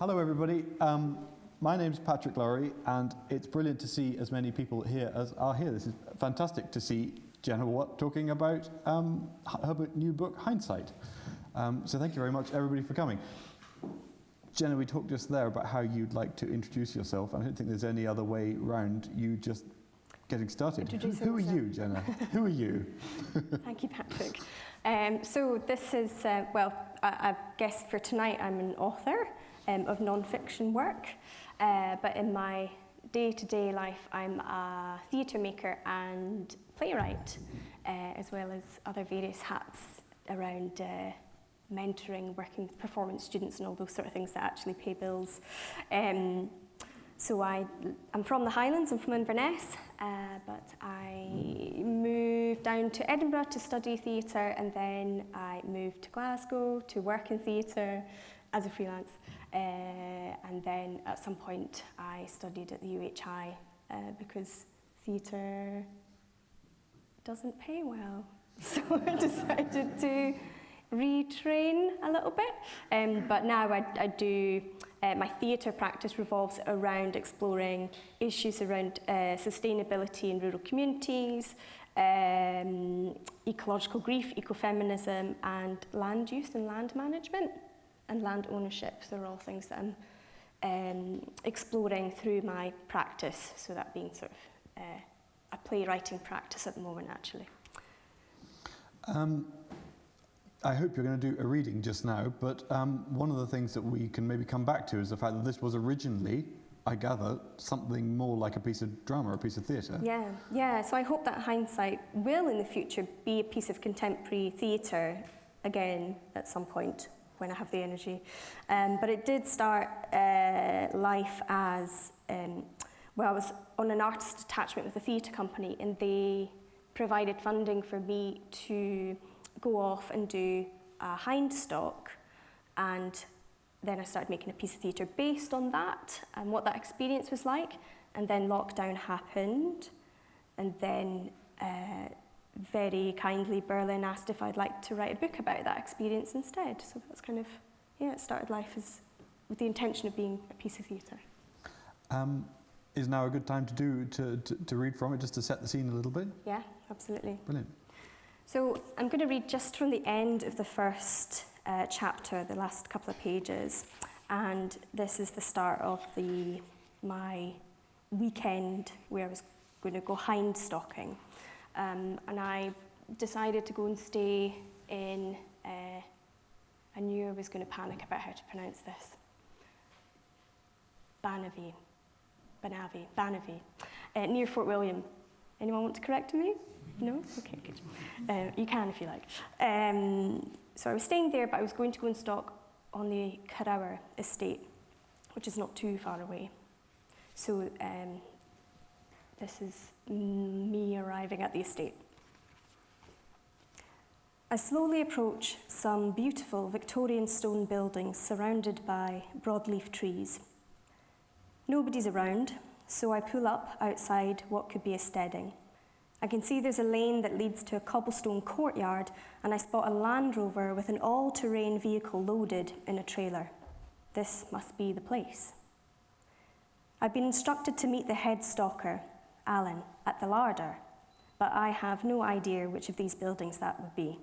Hello everybody, my name's Patrick Laurie and it's brilliant to see as many people here as are here. This is fantastic to see Jenna Watt talking about her new book, Hindsight. So thank you very much everybody for coming. Jenna, we talked just there about how you'd like to introduce yourself. I don't think there's any other way round you just getting started. Who are you, Jenna? Who are you? Thank you, Patrick. So this is, I guess for tonight I'm an author of non-fiction work, but in my day-to-day life I'm a theatre maker and playwright, as well as other various hats around mentoring, working with performance students and all those sort of things that actually pay bills. So I'm from the Highlands, I'm from Inverness, but I moved down to Edinburgh to study theatre, and then I moved to Glasgow to work in theatre as a freelance. And then at some point I studied at the UHI because theatre doesn't pay well. So I decided to retrain a little bit. But now I do, my theatre practice revolves around exploring issues around sustainability in rural communities, ecological grief, ecofeminism, and land use and land management. And land ownership. They're all things that I'm exploring through my practice, so that being sort of a playwriting practice at the moment, actually. I hope you're going to do a reading just now, but one of the things that we can maybe come back to is the fact that this was originally, I gather, something more like a piece of drama, a piece of theatre. Yeah, so I hope that Hindsight will in the future be a piece of contemporary theatre again at some point, when I have the energy. But it did start life as, I was on an artist attachment with a theatre company, and they provided funding for me to go off and do a hind stock, and then I started making a piece of theatre based on that and what that experience was like. And then lockdown happened, and then very kindly Berlin asked if I'd like to write a book about that experience instead. So that's kind of, it started life with the intention of being a piece of theatre. Is now a good time to read from it, just to set the scene a little bit? Yeah, absolutely. Brilliant. So I'm going to read just from the end of the first chapter, the last couple of pages, and this is the start of my weekend where I was going to go hind stalking. And I decided to go and stay in, I knew I was going to panic about how to pronounce this, Banavi, near Fort William. Anyone want to correct me? No? Okay, good. You can if you like. So I was staying there, but I was going to go and stalk on the Corrour estate, which is not too far away. So this is me arriving at the estate. I slowly approach some beautiful Victorian stone buildings surrounded by broadleaf trees. Nobody's around, so I pull up outside what could be a steading. I can see there's a lane that leads to a cobblestone courtyard, and I spot a Land Rover with an all-terrain vehicle loaded in a trailer. This must be the place. I've been instructed to meet the head stalker, Alan, at the larder, but I have no idea which of these buildings that would be.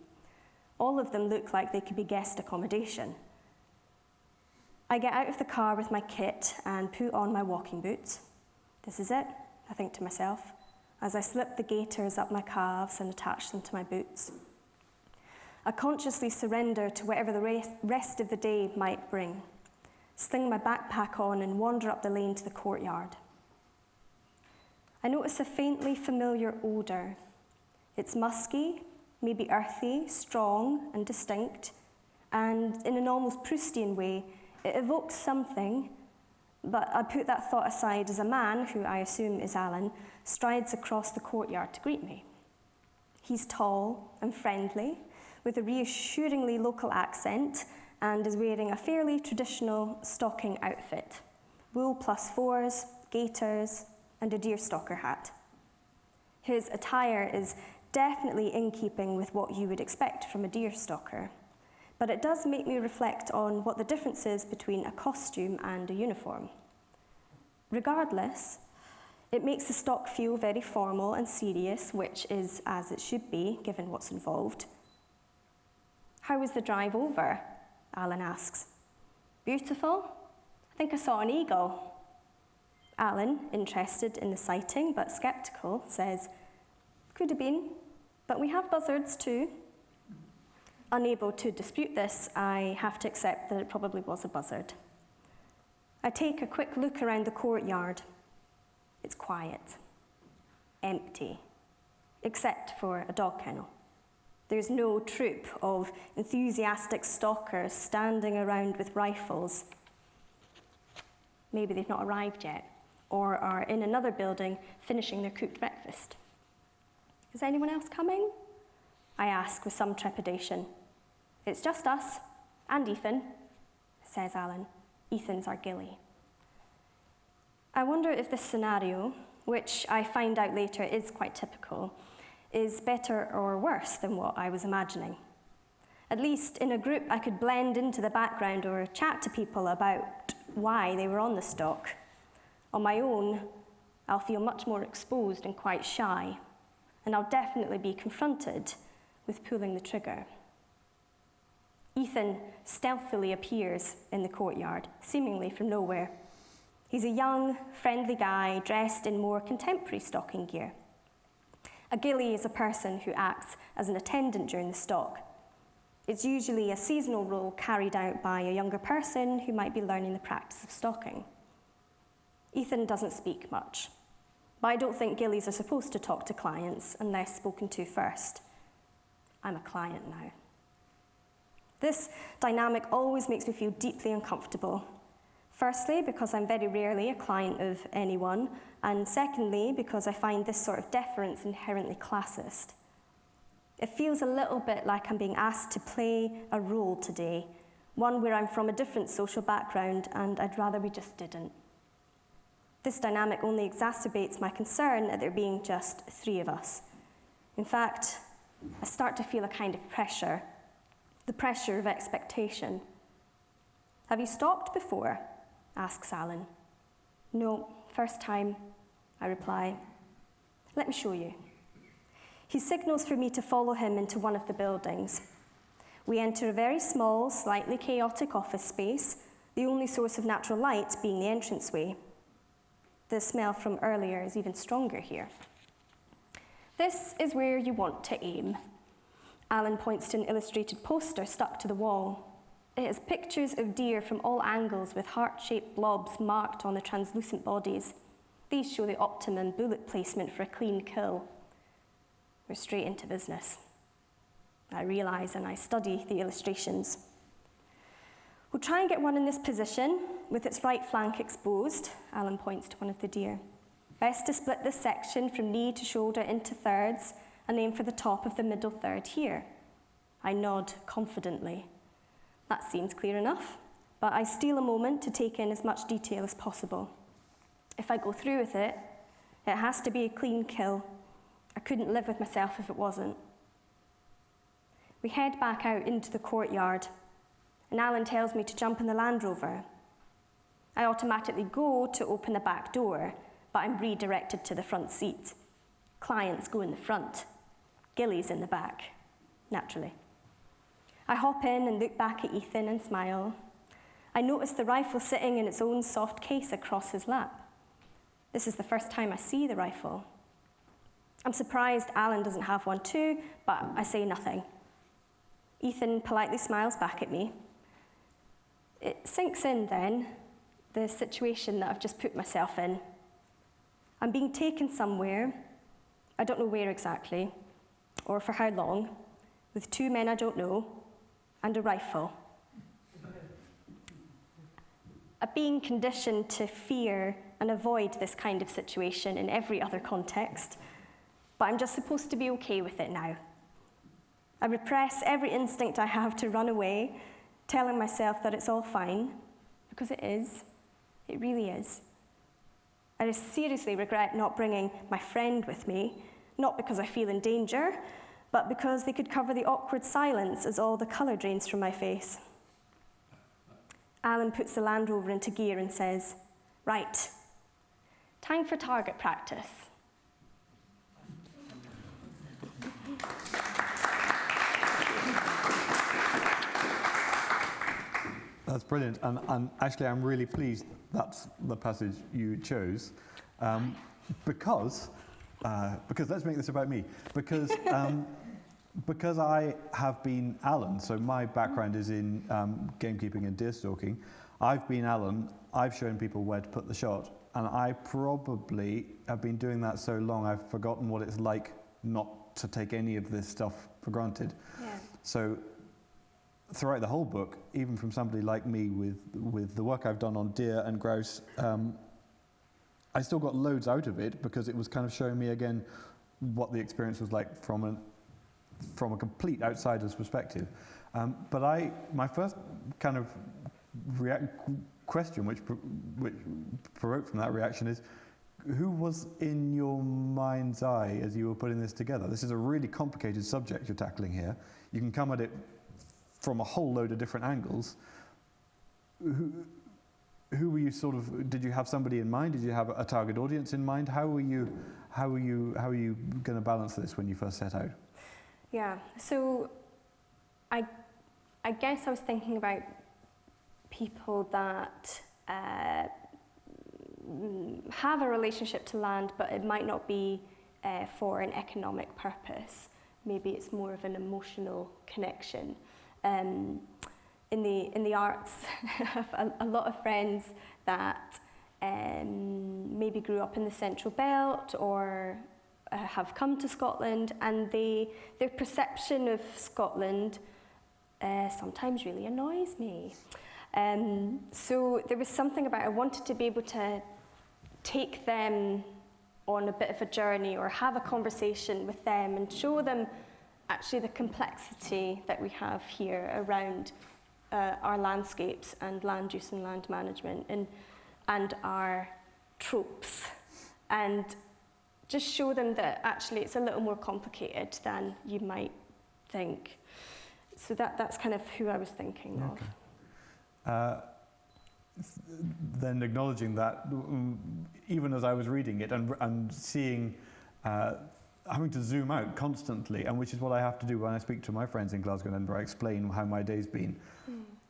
All of them look like they could be guest accommodation. I get out of the car with my kit and put on my walking boots. This is it, I think to myself, as I slip the gaiters up my calves and attach them to my boots. I consciously surrender to whatever the rest of the day might bring, sling my backpack on and wander up the lane to the courtyard. I notice a faintly familiar odour. It's musky, maybe earthy, strong and distinct, and in an almost Proustian way, it evokes something, but I put that thought aside as a man, who I assume is Alan, strides across the courtyard to greet me. He's tall and friendly, with a reassuringly local accent, and is wearing a fairly traditional stalking outfit. Wool +4s, gaiters, and a deerstalker hat. His attire is definitely in keeping with what you would expect from a deerstalker, but it does make me reflect on what the difference is between a costume and a uniform. Regardless, it makes the stock feel very formal and serious, which is as it should be, given what's involved. "How was the drive over?" Alan asks. "Beautiful. I think I saw an eagle." Alan, interested in the sighting but sceptical, says, "Could have been, but we have buzzards too." Unable to dispute this, I have to accept that it probably was a buzzard. I take a quick look around the courtyard. It's quiet, empty, except for a dog kennel. There's no troop of enthusiastic stalkers standing around with rifles. Maybe they've not arrived yet, or are in another building finishing their cooked breakfast. "Is anyone else coming?" I ask with some trepidation. "It's just us, and Ethan," says Alan. Ethan's our ghillie. I wonder if this scenario, which I find out later is quite typical, is better or worse than what I was imagining. At least in a group I could blend into the background or chat to people about why they were on the stalk. On my own, I'll feel much more exposed and quite shy, and I'll definitely be confronted with pulling the trigger. Ethan stealthily appears in the courtyard, seemingly from nowhere. He's a young, friendly guy dressed in more contemporary stalking gear. A ghillie is a person who acts as an attendant during the stalk. It's usually a seasonal role carried out by a younger person who might be learning the practice of stalking. Ethan doesn't speak much, but I don't think ghillies are supposed to talk to clients unless spoken to first. I'm a client now. This dynamic always makes me feel deeply uncomfortable. Firstly, because I'm very rarely a client of anyone, and secondly, because I find this sort of deference inherently classist. It feels a little bit like I'm being asked to play a role today, one where I'm from a different social background, and I'd rather we just didn't. This dynamic only exacerbates my concern at there being just 3 of us. In fact, I start to feel a kind of pressure, the pressure of expectation. "Have you stalked before?" asks Alan. "No, first time," I reply. "Let me show you." He signals for me to follow him into one of the buildings. We enter a very small, slightly chaotic office space, the only source of natural light being the entranceway. The smell from earlier is even stronger here. "This is where you want to aim." Alan points to an illustrated poster stuck to the wall. It has pictures of deer from all angles with heart-shaped blobs marked on the translucent bodies. These show the optimum bullet placement for a clean kill. We're straight into business. I realise and I study the illustrations. "We'll try and get one in this position, with its right flank exposed," Alan points to one of the deer. "Best to split this section from knee to shoulder into thirds, and aim for the top of the middle third here." I nod confidently. That seems clear enough, but I steal a moment to take in as much detail as possible. If I go through with it, it has to be a clean kill. I couldn't live with myself if it wasn't. We head back out into the courtyard, and Alan tells me to jump in the Land Rover. I automatically go to open the back door, but I'm redirected to the front seat. Clients go in the front, ghillies in the back, naturally. I hop in and look back at Ethan and smile. I notice the rifle sitting in its own soft case across his lap. This is the first time I see the rifle. I'm surprised Alan doesn't have one too, but I say nothing. Ethan politely smiles back at me. It sinks in then, the situation that I've just put myself in. I'm being taken somewhere, I don't know where exactly, or for how long, with 2 men I don't know, and a rifle. I'm being conditioned to fear and avoid this kind of situation in every other context, but I'm just supposed to be okay with it now. I repress every instinct I have to run away, telling myself that it's all fine, because it is. It really is. I just seriously regret not bringing my friend with me, not because I feel in danger, but because they could cover the awkward silence as all the colour drains from my face. Alan puts the Land Rover into gear and says, "Right, time for target practice." That's brilliant, and actually I'm really pleased that's the passage you chose, because let's make this about me, because I have been Alan, so my background is in gamekeeping and deer stalking. I've been Alan, I've shown people where to put the shot, and I probably have been doing that so long I've forgotten what it's like not to take any of this stuff for granted. Yeah. So throughout the whole book, even from somebody like me with the work I've done on deer and grouse, I still got loads out of it because it was kind of showing me again what the experience was like from a complete outsider's perspective. But my first kind of question which provoked from that reaction is, who was in your mind's eye as you were putting this together? This is a really complicated subject you're tackling here. You can come at it from a whole load of different angles. Who were you did you have somebody in mind? Did you have a target audience in mind? How were you going to balance this when you first set out? Yeah, so I guess I was thinking about people that have a relationship to land, but it might not be for an economic purpose. Maybe it's more of an emotional connection. In the arts, I have a lot of friends that maybe grew up in the Central Belt or have come to Scotland, and their perception of Scotland sometimes really annoys me. So there was something about I wanted to be able to take them on a bit of a journey or have a conversation with them and show them actually the complexity that we have here around our landscapes and land use and land management and our tropes, and just show them that actually it's a little more complicated than you might think. So that's kind of who I was thinking of. Then acknowledging that, even as I was reading it and seeing, having to zoom out constantly, and which is what I have to do when I speak to my friends in Glasgow and Edinburgh. I explain how my day's been.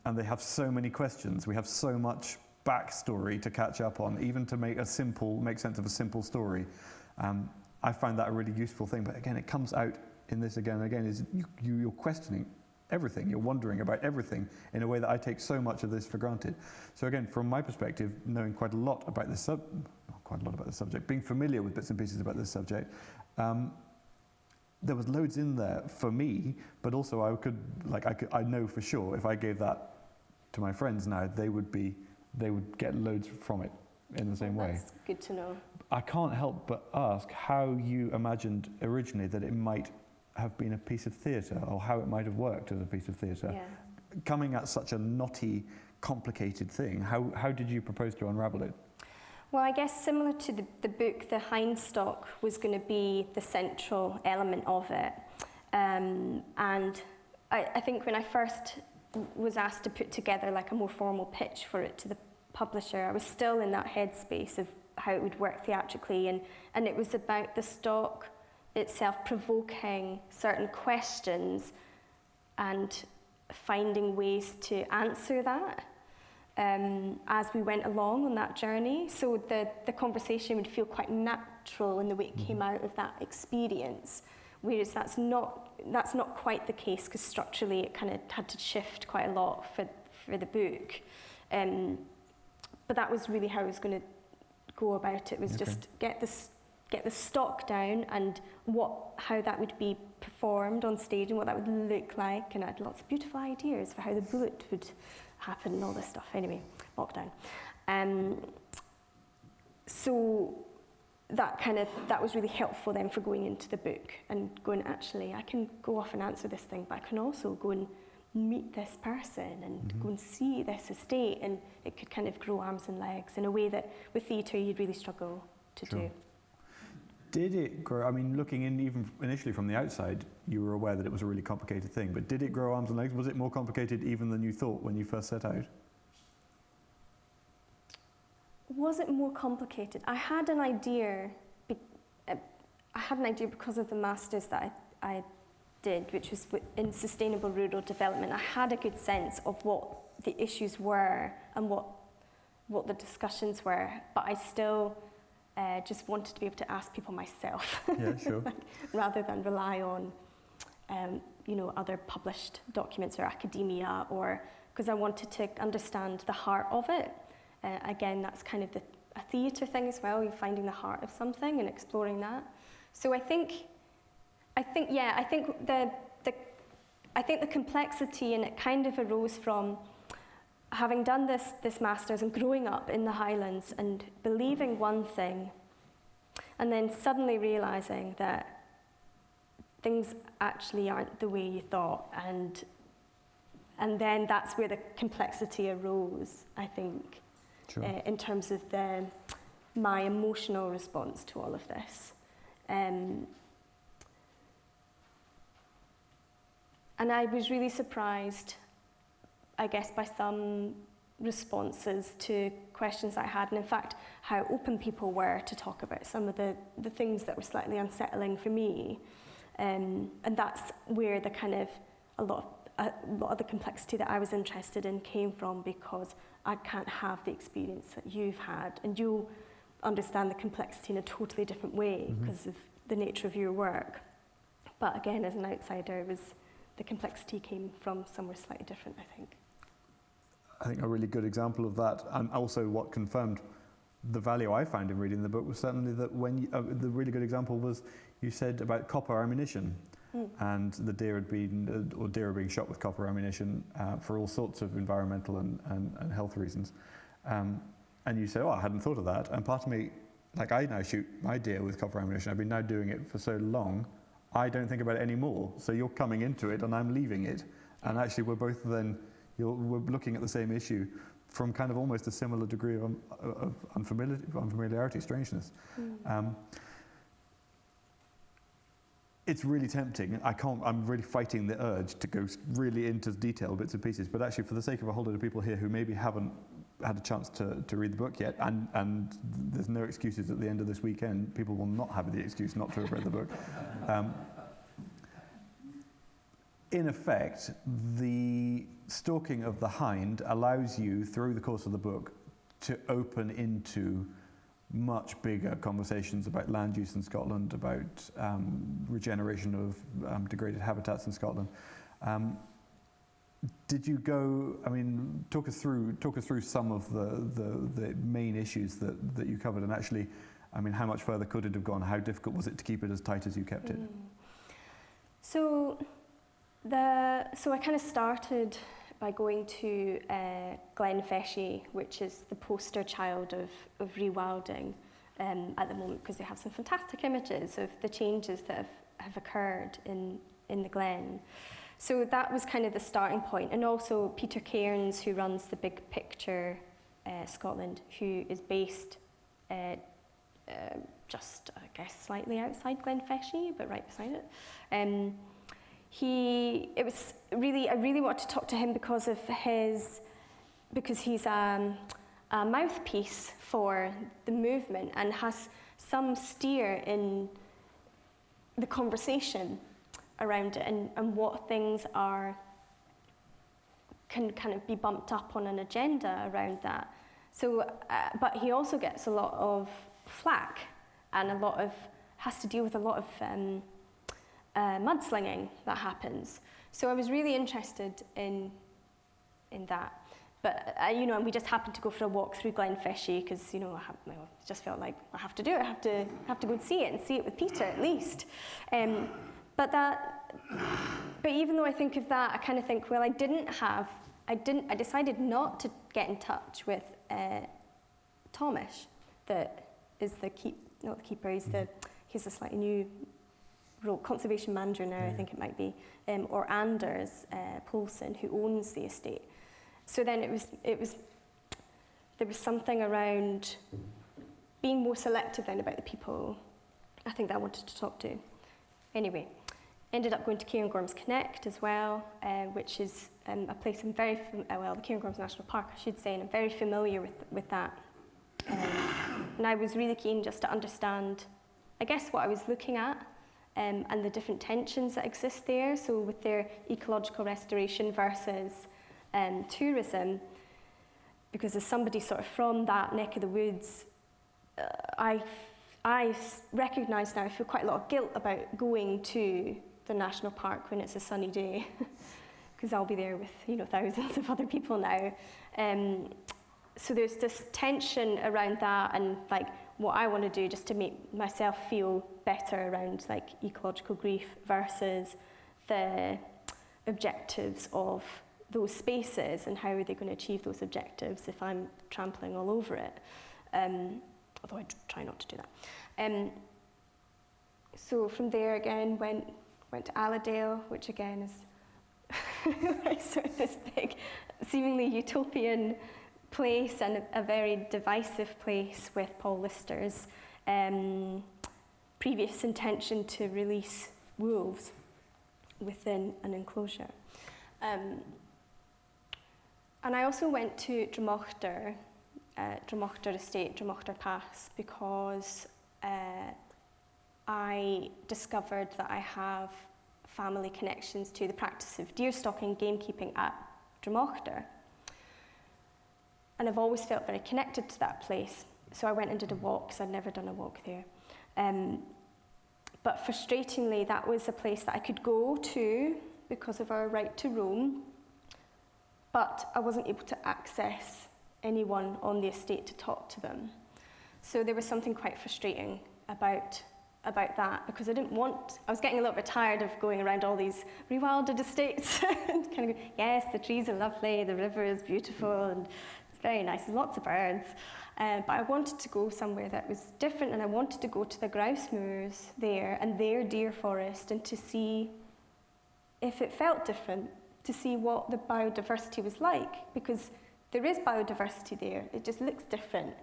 And they have so many questions. We have so much backstory to catch up on, even to make sense of a simple story. I find that a really useful thing. But again, it comes out in this again and again, is you're questioning everything. You're wondering about everything in a way that I take so much of this for granted. So again, from my perspective, knowing quite a lot about this subject, being familiar with bits and pieces about this subject, there was loads in there for me, but also I know for sure if I gave that to my friends now, they would get loads from it in the same way. That's good to know. I can't help but ask how you imagined originally that it might have been a piece of theatre, or how it might have worked as a piece of theatre. Yeah. Coming at such a knotty, complicated thing, how did you propose to unravel it? Well, I guess similar to the book, the hind stock was going to be the central element of it. And I think when I first was asked to put together like a more formal pitch for it to the publisher, I was still in that headspace of how it would work theatrically, and it was about the stock itself provoking certain questions and finding ways to answer that as we went along on that journey. So the conversation would feel quite natural in the way it came out of that experience, whereas that's not quite the case, because structurally it kind of had to shift quite a lot for the book. But that was really how I was going to go about it, was just get the stock down and how that would be performed on stage and what that would look like, and I had lots of beautiful ideas for how the bullet would happen and all this stuff. Anyway, lockdown. So that was really helpful then for going into the book and going, actually, I can go off and answer this thing, but I can also go and meet this person and go and see this estate, and it could kind of grow arms and legs in a way that with theatre you'd really struggle to do. Did it grow? I mean, looking in even initially from the outside, you were aware that it was a really complicated thing, but did it grow arms and legs? Was it more complicated even than you thought when you first set out? Was it more complicated? I had an idea. Because of the masters that I did, which was in sustainable rural development. I had a good sense of what the issues were and what the discussions were, but I still just wanted to be able to ask people myself. Yeah, sure. Rather than rely on other published documents or academia, or because I wanted to understand the heart of it. Again, that's kind of a theatre thing as well. You're finding the heart of something and exploring that. So I think the complexity in it kind of arose from having done this masters and growing up in the Highlands and believing one thing, and then suddenly realising that things actually aren't the way you thought, and then that's where the complexity arose, I think. Sure. In terms of my emotional response to all of this. And I was really surprised, I guess, by some responses to questions I had, and in fact, how open people were to talk about some of the things that were slightly unsettling for me. And that's where the kind of a lot of the complexity that I was interested in came from, because I can't have the experience that you've had, and you'll understand the complexity in a totally different way because of the nature of your work. But again, as an outsider, the complexity came from somewhere slightly different, I think. I think a really good example of that, and also what confirmed the value I found in reading the book, was certainly that the really good example was you said about copper ammunition. And the deer are being shot with copper ammunition for all sorts of environmental and health reasons. And you say, I hadn't thought of that. And part of me, like, I now shoot my deer with copper ammunition. I've been now doing it for so long, I don't think about it anymore. So you're coming into it and I'm leaving it. And actually we're both then, we're looking at the same issue from kind of almost a similar degree of unfamiliarity, strangeness. It's really tempting. I'm really fighting the urge to go really into detail bits and pieces, but actually for the sake of a whole lot of people here who maybe haven't had a chance to read the book yet, and there's no excuses at the end of this weekend, people will not have the excuse not to have read the book. In effect, the stalking of the hind allows you, through the course of the book, to open into much bigger conversations about land use in Scotland, about regeneration of degraded habitats in Scotland. Did you go? I mean, talk us through some of the main issues that you covered, and actually, I mean, how much further could it have gone? How difficult was it to keep it as tight as you kept it? So I kind of started by going to Glenfeshie, which is the poster child of rewilding at the moment, because they have some fantastic images of the changes that have occurred in the Glen. So that was kind of the starting point. And also Peter Cairns, who runs the Big Picture Scotland, who is based just, I guess, slightly outside Glenfeshie, but right beside it. I really wanted to talk to him because he's a mouthpiece for the movement and has some steer in the conversation around it, and what things can kind of be bumped up on an agenda around that. So, but he also gets a lot of flack and has to deal with a lot of mudslinging that happens. So I was really interested in that. But and we just happened to go for a walk through Glenfeshie because just felt like I have to do it. I have to go and see it with Peter at least. But even though I think of that, I kind of think, well, I decided not to get in touch with Thomas, that is not the keeper. He's a slightly new role, conservation manager now, I think it might be, or Anders Poulsen, who owns the estate. So then there was something around being more selective then about the people I think that I wanted to talk to. Anyway, ended up going to Cairngorms Connect as well, which is a place I'm very, the Cairngorms National Park, I should say, and I'm very familiar with that. And I was really keen just to understand, I guess, what I was looking at and the different tensions that exist there. So with their ecological restoration versus tourism, because as somebody sort of from that neck of the woods, I recognise now I feel quite a lot of guilt about going to the national park when it's a sunny day, because I'll be there with thousands of other people now. So there's this tension around that, and like what I want to do just to make myself feel better around like ecological grief versus the objectives of those spaces, and how are they going to achieve those objectives if I'm trampling all over it. Although I try not to do that. So from there again went to Allerdale, which again is like sort of this big, seemingly utopian place, and a very divisive place with Paul Lister's previous intention to release wolves within an enclosure. And I also went to Dromochter Estate, Dromochter Pass, because I discovered that I have family connections to the practice of deer stalking, gamekeeping at Dromochter. And I've always felt very connected to that place. So I went and did a walk, because I'd never done a walk there. But frustratingly, that was a place that I could go to because of our right to roam, but I wasn't able to access anyone on the estate to talk to them. So there was something quite frustrating about that, because I was getting a little bit tired of going around all these rewilded estates and kind of go, yes, the trees are lovely, the river is beautiful, and it's very nice, there's lots of birds. But I wanted to go somewhere that was different, and I wanted to go to the grouse moors there and their deer forest, and to see if it felt different, to see what the biodiversity was like, because there is biodiversity there, it just looks different.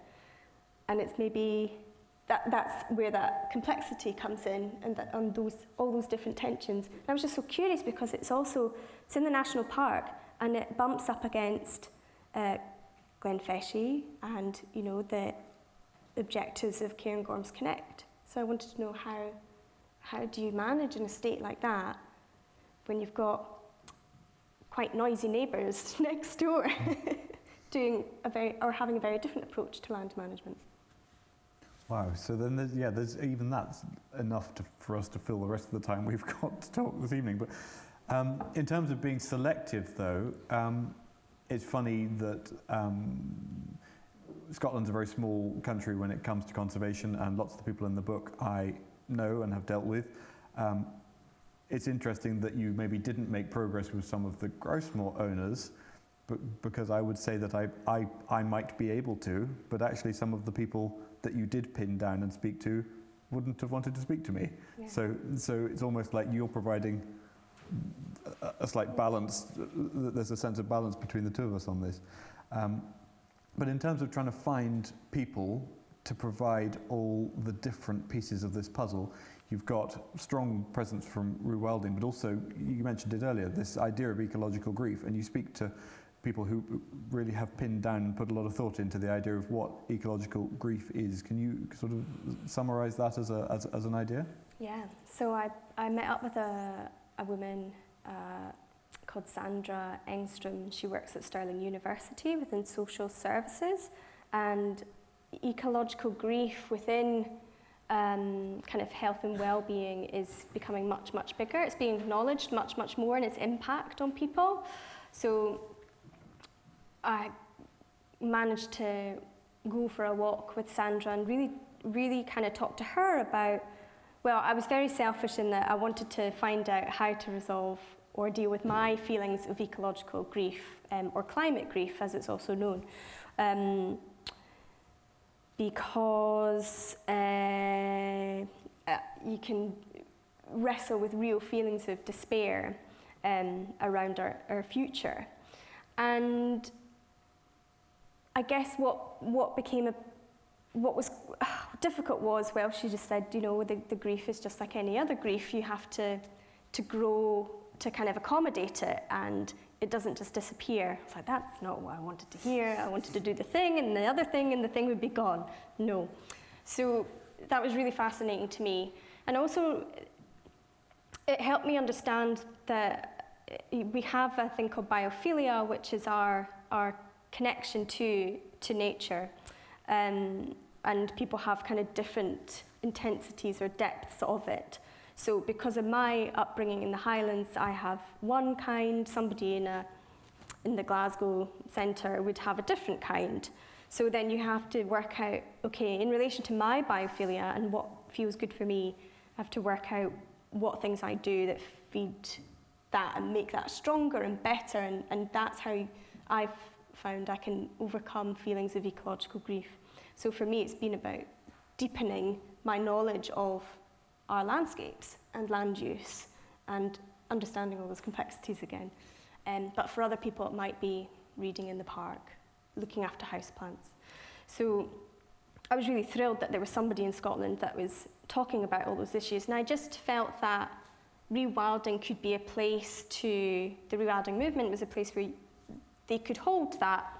And it's maybe that's where that complexity comes in, and all those different tensions. And I was just so curious, because it's in the national park, and it bumps up against Glenfeshie and the objectives of Cairngorms Connect. So I wanted to know how do you manage an estate like that when you've got quite noisy neighbours next door having a very different approach to land management. Wow, so then there's even that's enough for us to fill the rest of the time we've got to talk this evening. But in terms of being selective, though, it's funny that Scotland's a very small country when it comes to conservation, and lots of the people in the book I know and have dealt with. It's interesting that you maybe didn't make progress with some of the grouse-moor owners, because I would say that I might be able to, but actually some of the people that you did pin down and speak to wouldn't have wanted to speak to me. Yeah. So it's almost like you're providing a slight balance. There's a sense of balance between the two of us on this. But in terms of trying to find people to provide all the different pieces of this puzzle, you've got strong presence from rewilding, but also, you mentioned it earlier, this idea of ecological grief, and you speak to people who really have pinned down and put a lot of thought into the idea of what ecological grief is. Can you sort of summarise that as an idea? Yeah, so I met up with a woman called Sandra Engstrom. She works at Stirling University within social services, and ecological grief within kind of health and well-being is becoming much, much bigger. It's being acknowledged much, much more in its impact on people. So I managed to go for a walk with Sandra and really, really kind of talk to her about, well, I was very selfish in that I wanted to find out how to resolve or deal with my feelings of ecological grief, or climate grief as it's also known. Because you can wrestle with real feelings of despair around our future. And I guess what became what was difficult was, well, she just said, you know, the grief is just like any other grief. You have to grow to kind of accommodate it, and it doesn't just disappear. It's like, that's not what I wanted to hear. I wanted to do the thing and the other thing, and the thing would be gone. No. So that was really fascinating to me. And also, it helped me understand that we have a thing called biophilia, which is our connection to nature. And people have kind of different intensities or depths of it. So because of my upbringing in the Highlands, I have one kind. Somebody in the Glasgow centre would have a different kind. So then you have to work out, okay, in relation to my biophilia and what feels good for me, I have to work out what things I do that feed that and make that stronger and better. And that's how I've found I can overcome feelings of ecological grief. So for me, it's been about deepening my knowledge of our landscapes and land use and understanding all those complexities again. But for other people, it might be reading in the park, looking after houseplants. So I was really thrilled that there was somebody in Scotland that was talking about all those issues. And I just felt that rewilding could be a place the rewilding movement was a place where they could hold that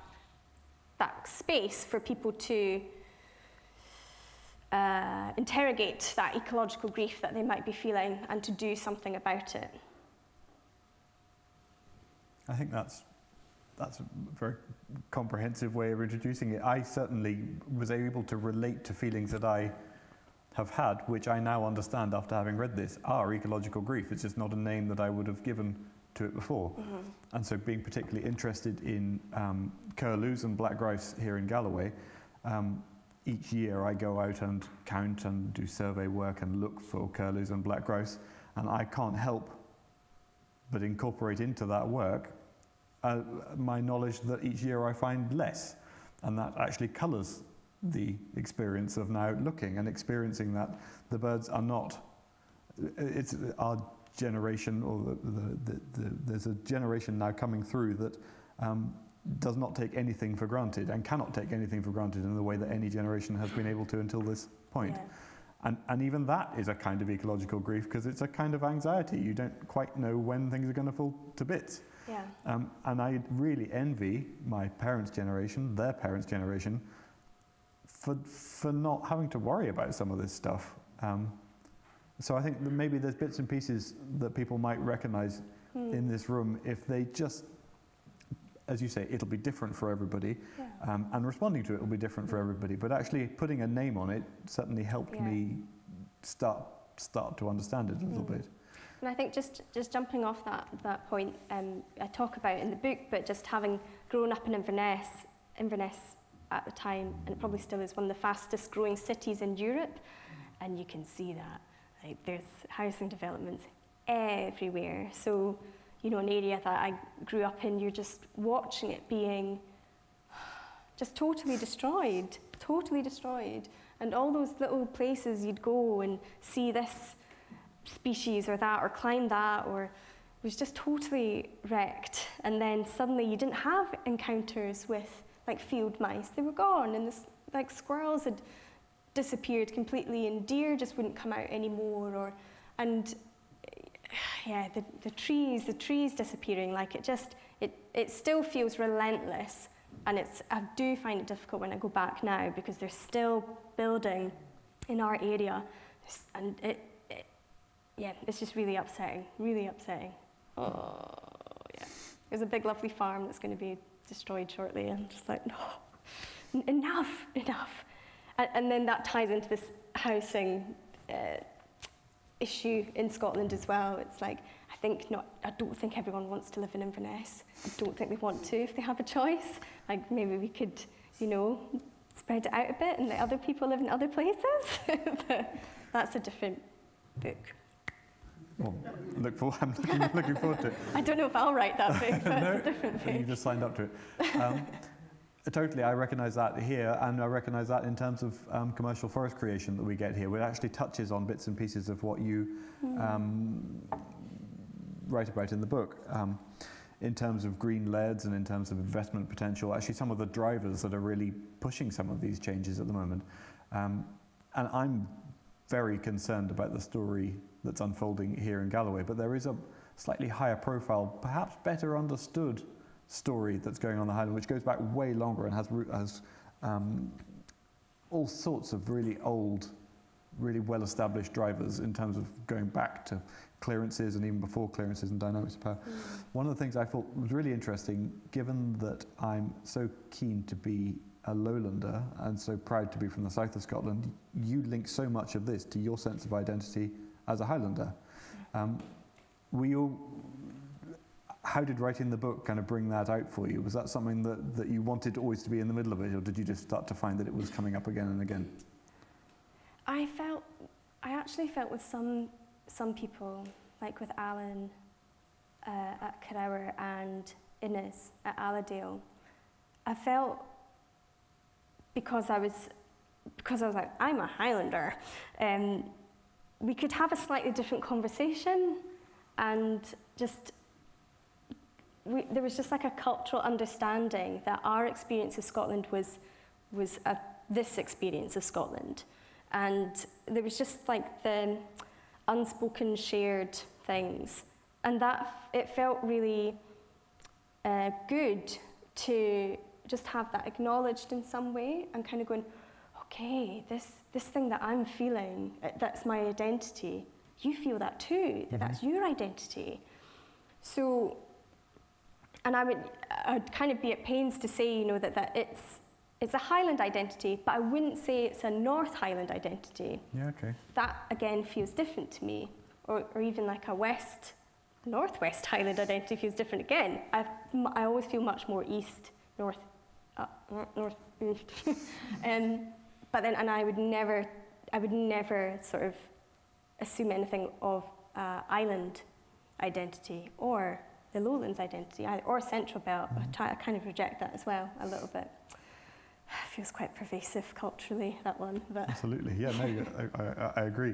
space for people to interrogate that ecological grief that they might be feeling and to do something about it. I think that's a very comprehensive way of introducing it. I certainly was able to relate to feelings that I have had, which I now understand after having read this, are ecological grief. It's just not a name that I would have given to it before. Mm-hmm. And so being particularly interested in curlews and black grouse here in Galloway, each year I go out and count and do survey work and look for curlews and black grouse, and I can't help but incorporate into that work my knowledge that each year I find less, and that actually colours the experience of now looking and experiencing that the birds are not, it's our generation, or there's a generation now coming through that does not take anything for granted and cannot take anything for granted in the way that any generation has been able to until this point. Yeah. And even that is a kind of ecological grief, because it's a kind of anxiety. You don't quite know when things are going to fall to bits. Yeah. And I really envy my parents' generation, their parents' generation, for not having to worry about some of this stuff. So I think that maybe there's bits and pieces that people might recognise in this room if they just, as you say, it'll be different for everybody, and responding to it will be different for everybody, but actually putting a name on it certainly helped me start to understand it a little bit. And I think just jumping off that point, I talk about in the book, but just having grown up in Inverness at the time, and it probably still is one of the fastest growing cities in Europe, and you can see that. Like, there's housing developments everywhere. So, you know, an area that I grew up in, you're just watching it being just totally destroyed. And all those little places you'd go and see this species or that, or climb that, or it was just totally wrecked. And then suddenly you didn't have encounters with like field mice. They were gone, and this, like, squirrels had disappeared completely, and deer just wouldn't come out anymore, the trees disappearing. Like, it still feels relentless, and I do find it difficult when I go back now, because they're still building in our area, and it's just really upsetting. Oh yeah, there's a big lovely farm that's going to be destroyed shortly, and I'm just like, no, enough. And then that ties into this housing issue in Scotland as well. It's like, I don't think everyone wants to live in Inverness. I don't think they want to if they have a choice. Like, maybe we could, spread it out a bit and let other people live in other places. But that's a different book. Well, I'm looking forward to it. I don't know if I'll write that book, but no, it's a different book. You just signed up to it. Totally, I recognise that here, and I recognise that in terms of commercial forest creation that we get here. It actually touches on bits and pieces of what you write about in the book. in terms of green leads and in terms of investment potential, actually some of the drivers that are really pushing some of these changes at the moment. And I'm very concerned about the story that's unfolding here in Galloway, but there is a slightly higher profile, perhaps better understood story that's going on in the Highland, which goes back way longer and has all sorts of really old, really well-established drivers in terms of going back to clearances and even before clearances and dynamics of power. One of the things I thought was really interesting, given that I'm so keen to be a lowlander and so proud to be from the south of Scotland, you link so much of this to your sense of identity as a Highlander. How did writing the book kind of bring that out for you? Was that something that you wanted always to be in the middle of it, or did you just start to find that it was coming up again and again? I actually felt with some people, like with Alan at Corrour and Innes at Allerdale, I felt because I was like, I'm a Highlander, we could have a slightly different conversation, and there was just like a cultural understanding that our experience of Scotland was this experience of Scotland. And there was just like the unspoken shared things. And that it felt really good to just have that acknowledged in some way and kind of going, okay, this thing that I'm feeling, that's my identity. You feel that too, that's your identity. So, and I'd kind of be at pains to say, that it's a Highland identity, but I wouldn't say it's a North Highland identity. Yeah, okay. That, again, feels different to me. Or even like a Northwest Highland identity feels different again. I always feel much more east, north, east. But then, and I would never sort of assume anything of island identity or the lowlands identity or central belt. I kind of reject that as well a little bit. Feels quite pervasive culturally, that one. But absolutely, yeah, no, I agree.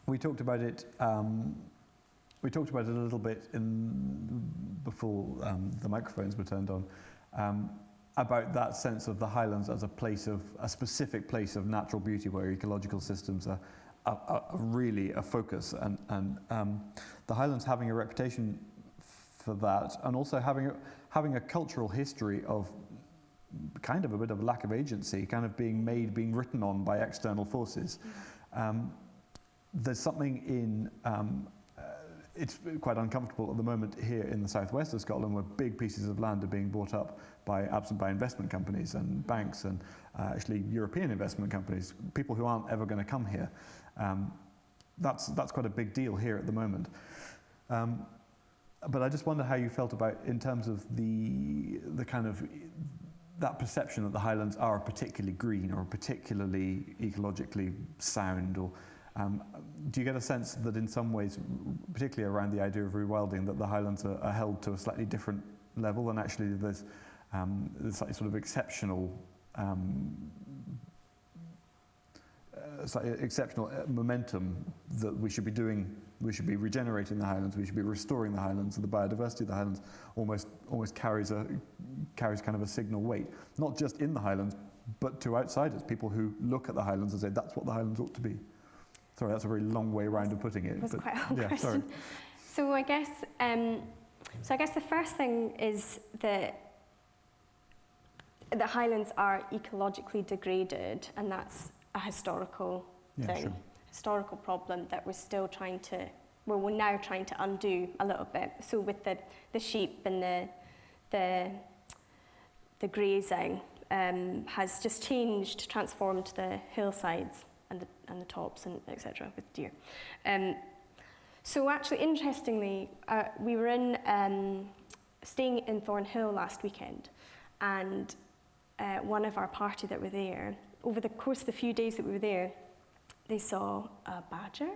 We talked about it. We talked about it a little bit before the microphones were turned on. About that sense of the Highlands as a specific place of natural beauty where ecological systems are really a focus, and the Highlands having a reputation for that, and also having a cultural history of kind of a bit of a lack of agency, kind of being written on by external forces. There's something in it's quite uncomfortable at the moment here in the southwest of Scotland, where big pieces of land are being bought up by investment companies and banks and actually European investment companies, people who aren't ever going to come here. That's quite a big deal here at the moment. But I just wonder how you felt about, in terms of the kind of that perception that the Highlands are particularly green or particularly ecologically sound, or do you get a sense that in some ways, particularly around the idea of rewilding, that the Highlands are held to a slightly different level, and actually there's slightly sort of exceptional momentum that we should be doing? We should be regenerating the Highlands. We should be restoring the Highlands, and the biodiversity of the Highlands almost carries kind of a signal weight, not just in the Highlands, but to outsiders, people who look at the Highlands and say that's what the Highlands ought to be. Sorry, that's a very long way round of putting it. It was quite a long question. Sorry. So I guess the first thing is that the Highlands are ecologically degraded, and that's a historical thing, sure. Historical problem that we're now trying to undo a little bit. So with the sheep and the grazing has just transformed the hillsides and the tops and etc. with deer. So actually, interestingly, we were staying in Thornhill last weekend, and one of our party that were there, over the course of the few days that we were there, they saw a badger,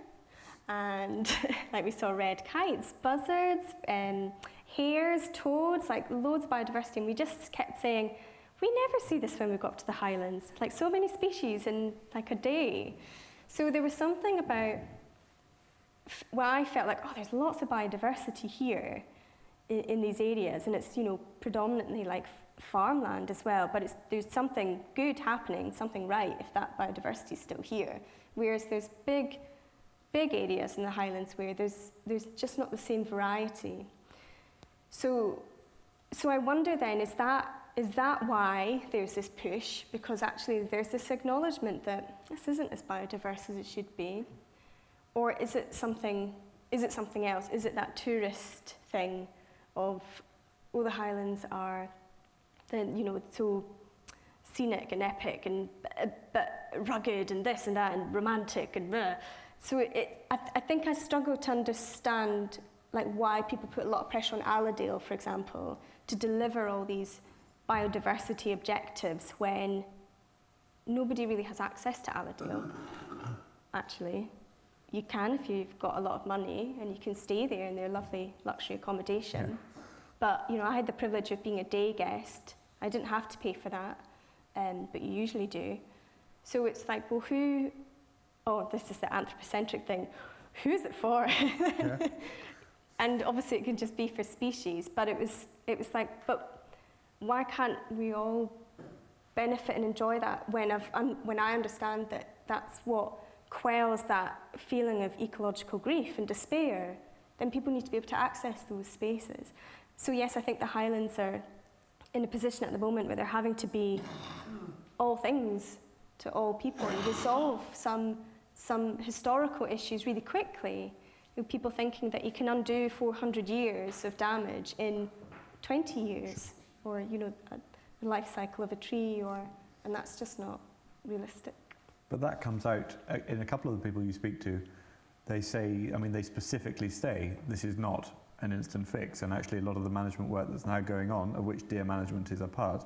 and like we saw red kites, buzzards, hares, toads, like loads of biodiversity, and we just kept saying, we never see this when we go up to the Highlands, like so many species in like a day. So there was something about, well, I felt like, oh, there's lots of biodiversity here, in these areas, and it's, you know, predominantly like farmland as well, but there's something good happening, something right, if that biodiversity is still here. Whereas there's big areas in the Highlands where there's just not the same variety. So I wonder then, is that why there's this push? Because actually there's this acknowledgement that this isn't as biodiverse as it should be, or is it something else? Is it that tourist thing of, oh, the Highlands are, you know, so scenic and epic and but rugged and this and that and romantic and blah. So I think I struggle to understand like why people put a lot of pressure on Allerdale, for example, to deliver all these biodiversity objectives when nobody really has access to Allerdale. Actually, you can if you've got a lot of money and you can stay there in their lovely luxury accommodation. Yeah. But you know, I had the privilege of being a day guest. I didn't have to pay for that, but you usually do. So it's like, well, this is the anthropocentric thing. Who's it for? Yeah. And obviously it can just be for species, but it was like, but why can't we all benefit and enjoy that when I understand that that's what quells that feeling of ecological grief and despair? Then people need to be able to access those spaces. So yes, I think the Highlands are in a position at the moment where they're having to be all things to all people and resolve some historical issues really quickly. You know, people thinking that you can undo 400 years of damage in 20 years, or you know, the life cycle of a tree, and that's just not realistic. But that comes out in a couple of the people you speak to. They say, I mean, they specifically say this is not an instant fix, and actually a lot of the management work that's now going on, of which deer management is a part,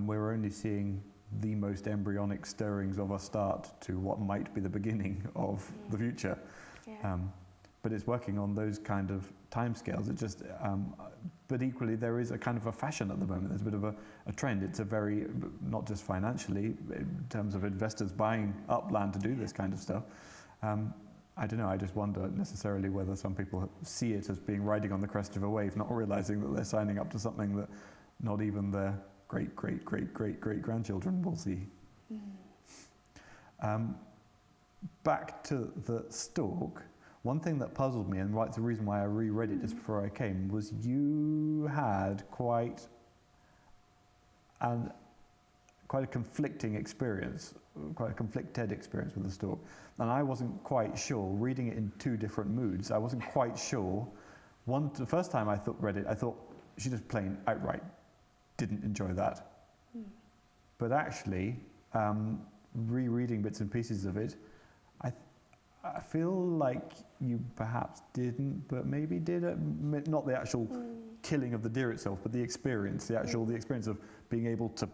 we're only seeing the most embryonic stirrings of a start to what might be the beginning of the future. Yeah. But it's working on those kind of timescales. It just, but equally there is a kind of a fashion at the moment. There's a bit of a trend. It's a very, not just financially, in terms of investors buying up land to do this kind of stuff. I don't know, I just wonder necessarily whether some people see it as being riding on the crest of a wave, not realizing that they're signing up to something that not even their great-great-great-great-great-grandchildren will see. Back to the stalk, one thing that puzzled me, and the reason why I reread it just before I came, was you had quite a conflicting experience, quite a conflicted experience with the stalk. And I wasn't quite sure, reading it in two different moods, I wasn't quite sure. The first time I read it, I thought she just plain outright didn't enjoy that. But actually, rereading bits and pieces of it, I feel like you perhaps didn't, but maybe did it. Not the actual killing of the deer itself, but the experience, the experience of being able to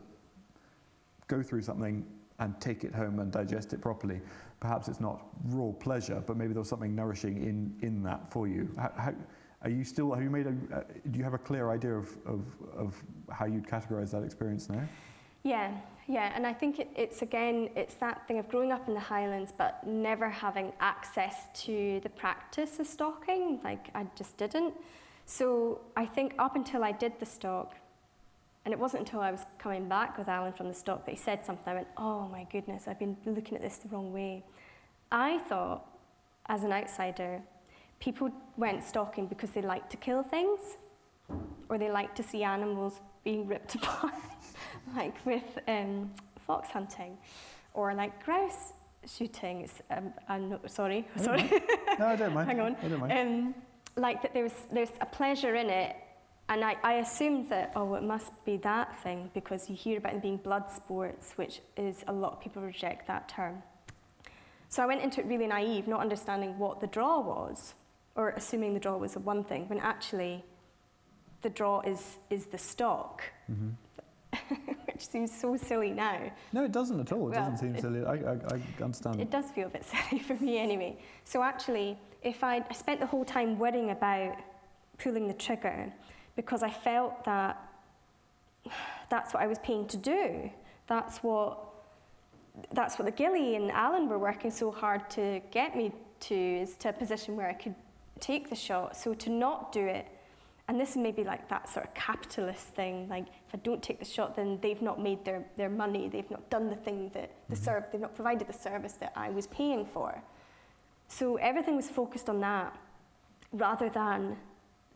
go through something and take it home and digest it properly. Perhaps it's not raw pleasure, but maybe there was something nourishing in that for you. Do you have a clear idea of how you'd categorize that experience now? Yeah, and I think it's that thing of growing up in the Highlands but never having access to the practice of stalking. Like, I just didn't. So I think up until I did the stalk, and it wasn't until I was coming back with Alan from the stalk that he said something. I went, oh my goodness, I've been looking at this the wrong way. I thought, as an outsider, people went stalking because they like to kill things, or they like to see animals being ripped apart, like with fox hunting, or like grouse shooting. Sorry. No, I don't mind. Hang on. I don't mind. Like that there's a pleasure in it, and I assumed that, it must be that thing, because you hear about them being blood sports, which is, a lot of people reject that term. So I went into it really naive, not understanding what the draw was, or assuming the draw was a one thing, when actually the draw is the stalk, which seems so silly now. No, it doesn't at all. It doesn't seem silly. I understand. It does feel a bit silly for me anyway. So actually, if I spent the whole time worrying about pulling the trigger, because I felt that that's what I was paying to do. That's what the Gilly and Alan were working so hard to get me to, is to a position where I could take the shot. So to not do it and this is maybe like that sort of capitalist thing, like if I don't take the shot, then they've not made their money, they've not done the thing that, they've not provided the service that I was paying for. So everything was focused on that, rather than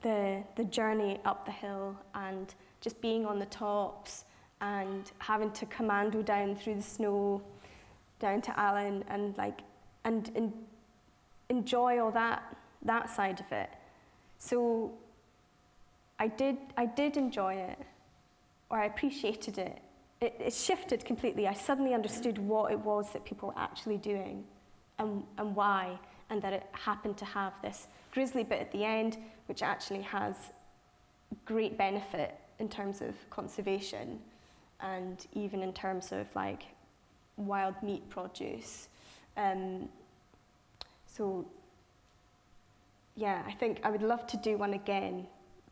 the journey up the hill and just being on the tops and having to commando down through the snow, down to Allen, and enjoy all that side of it. So I did enjoy it, or I appreciated it. It shifted completely. I suddenly understood what it was that people were actually doing and why, and that it happened to have this grisly bit at the end, which actually has great benefit in terms of conservation and even in terms of like wild meat produce. So yeah, I think I would love to do one again,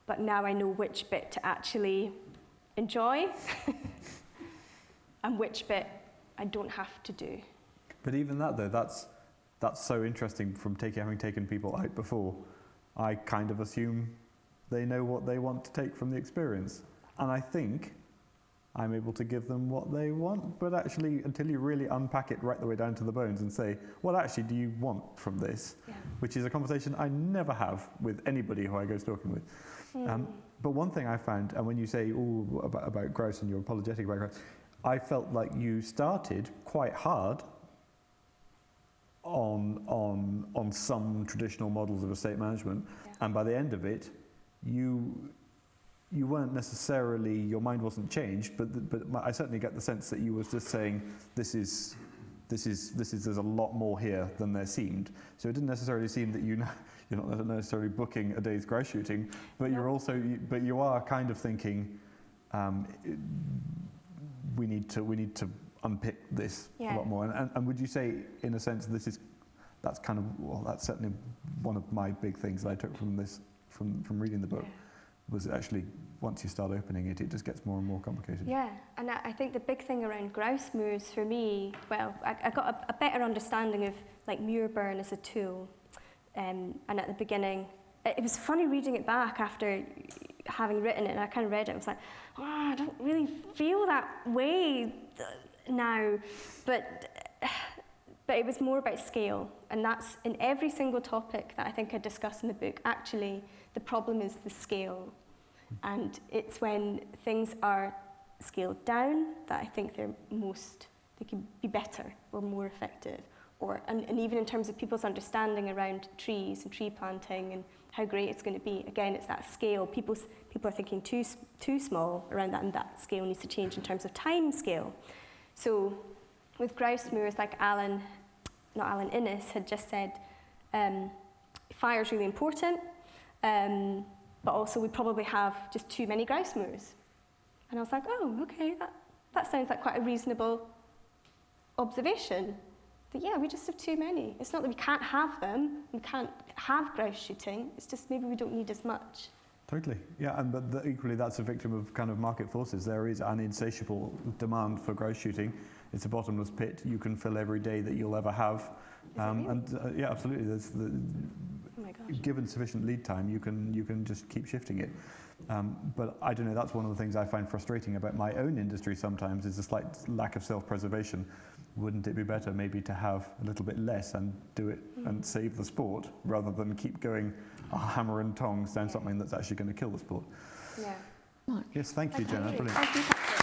but now I know which bit to actually enjoy and which bit I don't have to do. But even that though, that's so interesting from having taken people out before. I kind of assume they know what they want to take from the experience. And I think I'm able to give them what they want, but actually until you really unpack it right the way down to the bones and say, what actually do you want from this? Yeah. Which is a conversation I never have with anybody who I go stalking with. But one thing I found, and when you say about grouse and you're apologetic about grouse, I felt like you started quite hard on some traditional models of estate management, and by the end of it, you weren't necessarily, your mind wasn't changed, but I certainly get the sense that you was just saying there's a lot more here than there seemed. So it didn't necessarily seem that you're not necessarily booking a day's grouse shooting, but you are kind of thinking we need to unpick this a lot more. And would you say, in a sense, that's certainly one of my big things that I took from this, from reading the book, was actually once you start opening it, it just gets more and more complicated. Yeah, and I think the big thing around grouse moors for me, well, I got a better understanding of like muirburn as a tool, and at the beginning, it was funny reading it back after having written it, and I kind of read it, I was like, oh, I don't really feel that way now, but it was more about scale, and that's in every single topic that I think I discuss in the book. Actually, the problem is the scale, and it's when things are scaled down that I think they can be better or more effective, and even in terms of people's understanding around trees and tree planting and how great it's going to be. Again, it's that scale. People are thinking too small around that, and that scale needs to change in terms of time scale. So with grouse moors, like Alan Innes had just said, fire is really important, but also we probably have just too many grouse moors. And I was like, oh, okay, that sounds like quite a reasonable observation. That yeah, we just have too many. It's not that we can't have them, we can't have grouse shooting, it's just maybe we don't need as much. Totally, yeah, but equally that's a victim of kind of market forces. There is an insatiable demand for grouse shooting. It's a bottomless pit you can fill every day that you'll ever have. Yeah, absolutely. There's oh my gosh. Given sufficient lead time, you can just keep shifting it. But I don't know, that's one of the things I find frustrating about my own industry sometimes, is a slight lack of self-preservation. Wouldn't it be better maybe to have a little bit less and do it and save the sport, rather than keep going hammer and tongs down something that's actually going to kill the sport? Yeah. Yes, thank you, Jenna. Brilliant. Thank you, Patrick.